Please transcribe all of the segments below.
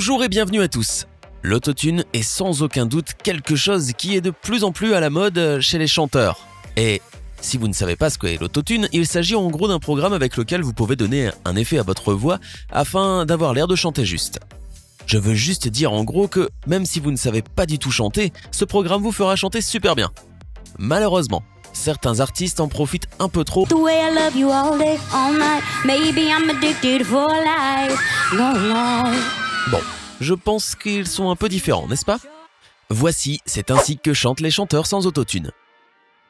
Bonjour et bienvenue à tous. L'autotune est sans aucun doute quelque chose qui est de plus en plus à la mode chez les chanteurs. Et si vous ne savez pas ce qu'est l'autotune, il s'agit en gros d'un programme avec lequel vous pouvez donner un effet à votre voix afin d'avoir l'air de chanter juste. Je veux juste dire en gros que même si vous ne savez pas du tout chanter, ce programme vous fera chanter super bien. Malheureusement, certains artistes en profitent un peu trop. Bon, je pense qu'ils sont un peu différents, n'est-ce pas? Voici, c'est ainsi que chantent les chanteurs sans autotune.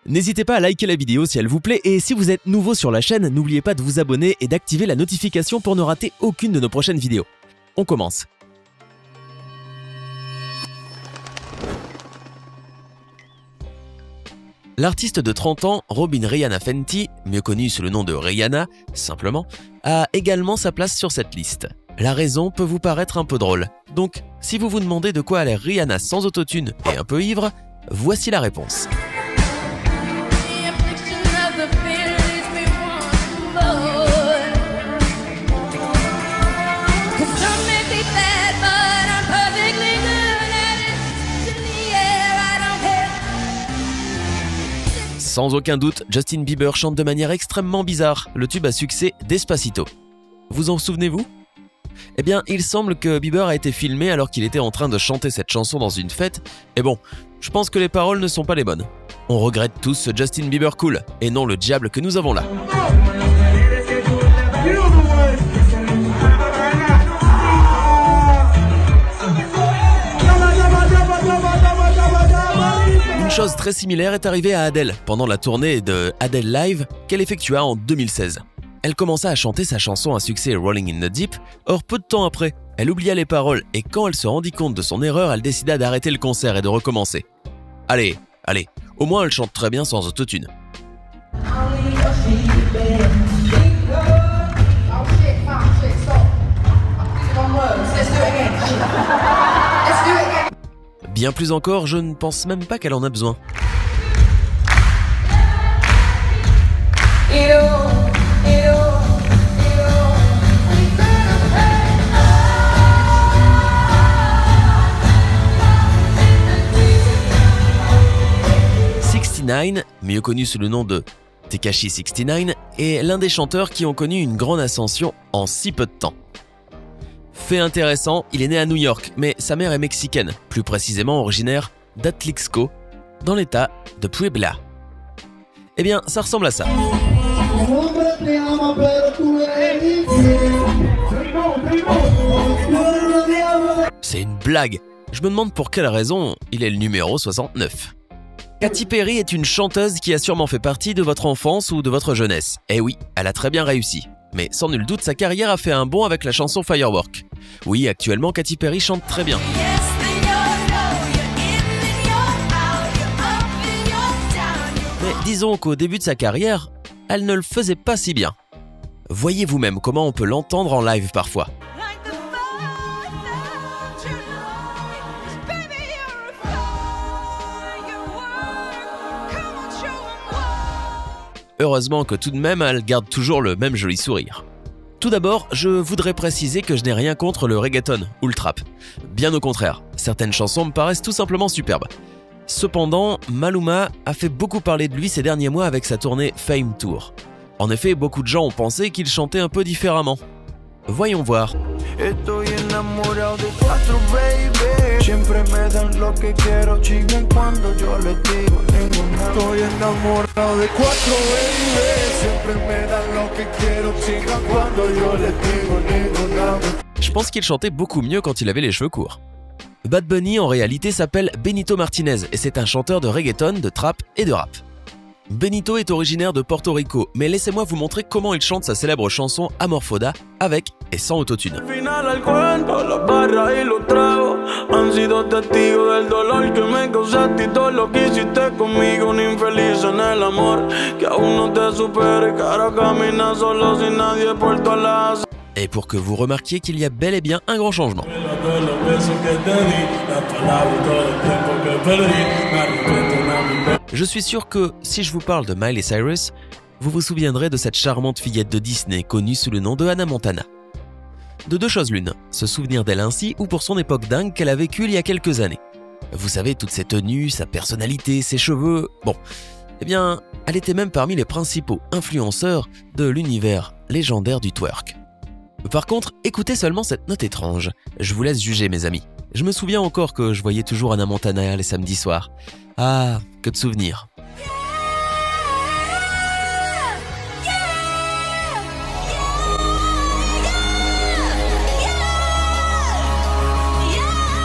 N'hésitez pas à liker la vidéo si elle vous plaît et si vous êtes nouveau sur la chaîne, n'oubliez pas de vous abonner et d'activer la notification pour ne rater aucune de nos prochaines vidéos. On commence. L'artiste de 30 ans, Robin Rihanna Fenty, mieux connue sous le nom de Rihanna, simplement, a également sa place sur cette liste. La raison peut vous paraître un peu drôle. Donc, si vous vous demandez de quoi a l'air Rihanna sans autotune et un peu ivre, voici la réponse. Sans aucun doute, Justin Bieber chante de manière extrêmement bizarre le tube à succès Despacito. Vous en souvenez-vous? Eh bien, il semble que Bieber a été filmé alors qu'il était en train de chanter cette chanson dans une fête, et bon, je pense que les paroles ne sont pas les bonnes. On regrette tous ce Justin Bieber cool, et non le diable que nous avons là. Une chose très similaire est arrivée à Adele pendant la tournée de Adele Live qu'elle effectua en 2016. Elle commença à chanter sa chanson à succès Rolling in the Deep, or peu de temps après, elle oublia les paroles et quand elle se rendit compte de son erreur, elle décida d'arrêter le concert et de recommencer. Allez, au moins elle chante très bien sans autotune. Bien plus encore, je ne pense même pas qu'elle en a besoin. Mieux connu sous le nom de Tekashi 69, est l'un des chanteurs qui ont connu une grande ascension en si peu de temps. Fait intéressant, il est né à New York, mais sa mère est mexicaine, plus précisément originaire d'Atlixco, dans l'état de Puebla. Eh bien, ça ressemble à ça. C'est une blague. Je me demande pour quelle raison il est le numéro 69. Katy Perry est une chanteuse qui a sûrement fait partie de votre enfance ou de votre jeunesse. Eh oui, elle a très bien réussi. Mais sans nul doute, sa carrière a fait un bond avec la chanson Firework. Oui, actuellement, Katy Perry chante très bien. Mais disons qu'au début de sa carrière, elle ne le faisait pas si bien. Voyez vous-même comment on peut l'entendre en live parfois. Heureusement que tout de même, elle garde toujours le même joli sourire. Tout d'abord, je voudrais préciser que je n'ai rien contre le reggaeton ou le trap. Bien au contraire, certaines chansons me paraissent tout simplement superbes. Cependant, Maluma a fait beaucoup parler de lui ces derniers mois avec sa tournée Fame Tour. En effet, beaucoup de gens ont pensé qu'il chantait un peu différemment. Voyons voir. Je pense qu'il chantait beaucoup mieux quand il avait les cheveux courts. Bad Bunny en réalité s'appelle Benito Martinez et c'est un chanteur de reggaeton, de trap et de rap. Benito est originaire de Porto Rico, mais laissez-moi vous montrer comment il chante sa célèbre chanson Amorfoda avec et sans autotune. Et pour que vous remarquiez qu'il y a bel et bien un grand changement. Je suis sûr que si je vous parle de Miley Cyrus, vous vous souviendrez de cette charmante fillette de Disney connue sous le nom de Hannah Montana. De deux choses l'une, se souvenir d'elle ainsi ou pour son époque dingue qu'elle a vécue il y a quelques années. Vous savez, toutes ses tenues, sa personnalité, ses cheveux, bon. Eh bien, elle était même parmi les principaux influenceurs de l'univers légendaire du twerk. Par contre, écoutez seulement cette note étrange. Je vous laisse juger mes amis. Je me souviens encore que je voyais toujours Hannah Montana les samedis soirs. Ah, que de souvenirs.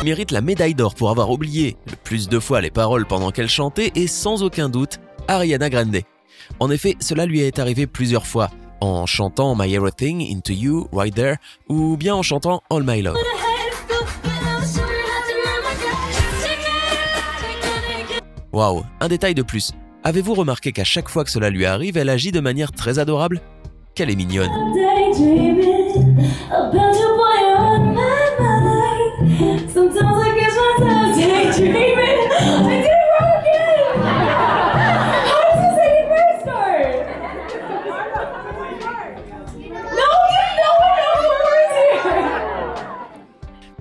Mérite la médaille d'or pour avoir oublié le plus de fois les paroles pendant qu'elle chantait et sans aucun doute Ariana Grande. En effet, cela lui est arrivé plusieurs fois, en chantant My Everything, Into You, Right There, ou bien en chantant All My Love. Waouh, un détail de plus. Avez-vous remarqué qu'à chaque fois que cela lui arrive, elle agit de manière très adorable? Qu'elle est mignonne.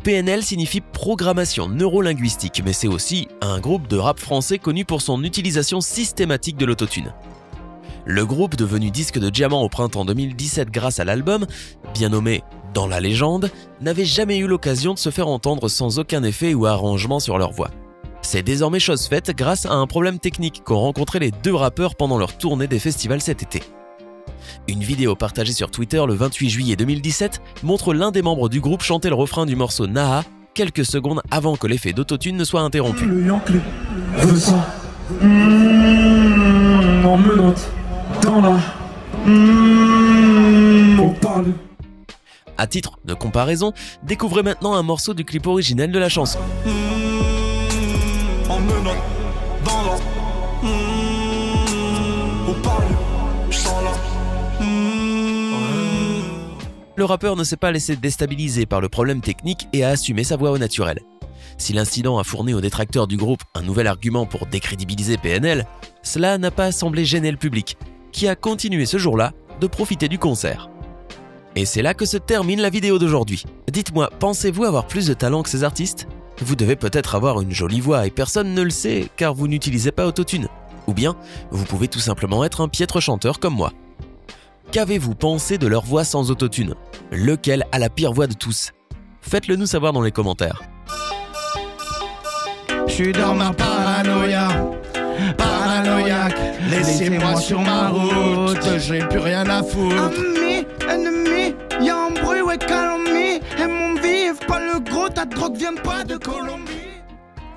PNL signifie programmation neurolinguistique, mais c'est aussi un groupe de rap français connu pour son utilisation systématique de l'autotune. Le groupe, devenu disque de diamant au printemps 2017 grâce à l'album, bien nommé Dans la légende, n'avait jamais eu l'occasion de se faire entendre sans aucun effet ou arrangement sur leur voix. C'est désormais chose faite grâce à un problème technique qu'ont rencontré les deux rappeurs pendant leur tournée des festivals cet été. Une vidéo partagée sur Twitter le 28 juillet 2017 montre l'un des membres du groupe chanter le refrain du morceau Naha quelques secondes avant que l'effet d'autotune ne soit interrompu. Le Yankee veut ça. En menottes, dans la. On parle. À titre de comparaison, découvrez maintenant un morceau du clip originel de la chanson. En menottes, dans la. On parle. Le rappeur ne s'est pas laissé déstabiliser par le problème technique et a assumé sa voix au naturel. Si l'incident a fourni aux détracteurs du groupe un nouvel argument pour décrédibiliser PNL, cela n'a pas semblé gêner le public, qui a continué ce jour-là de profiter du concert. Et c'est là que se termine la vidéo d'aujourd'hui. Dites-moi, pensez-vous avoir plus de talent que ces artistes? Vous devez peut-être avoir une jolie voix et personne ne le sait car vous n'utilisez pas autotune. Ou bien, vous pouvez tout simplement être un piètre chanteur comme moi. Qu'avez-vous pensé de leur voix sans autotune? Lequel a la pire voix de tous? Faites-le nous savoir dans les commentaires. Je suis dans ma paranoïa, paranoïaque. Laissez-moi sur ma route, j'ai plus rien à foutre. Ennemi, y'a un bruit, ouais, calomnie. Et mon vif, pas le gros, ta drogue vient pas de Colombie.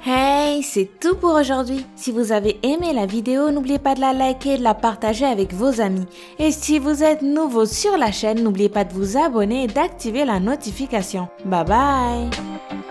Hey, c'est tout pour aujourd'hui. Si vous avez aimé la vidéo, n'oubliez pas de la liker et de la partager avec vos amis. Et si vous êtes nouveau sur la chaîne, n'oubliez pas de vous abonner et d'activer la notification. Bye bye!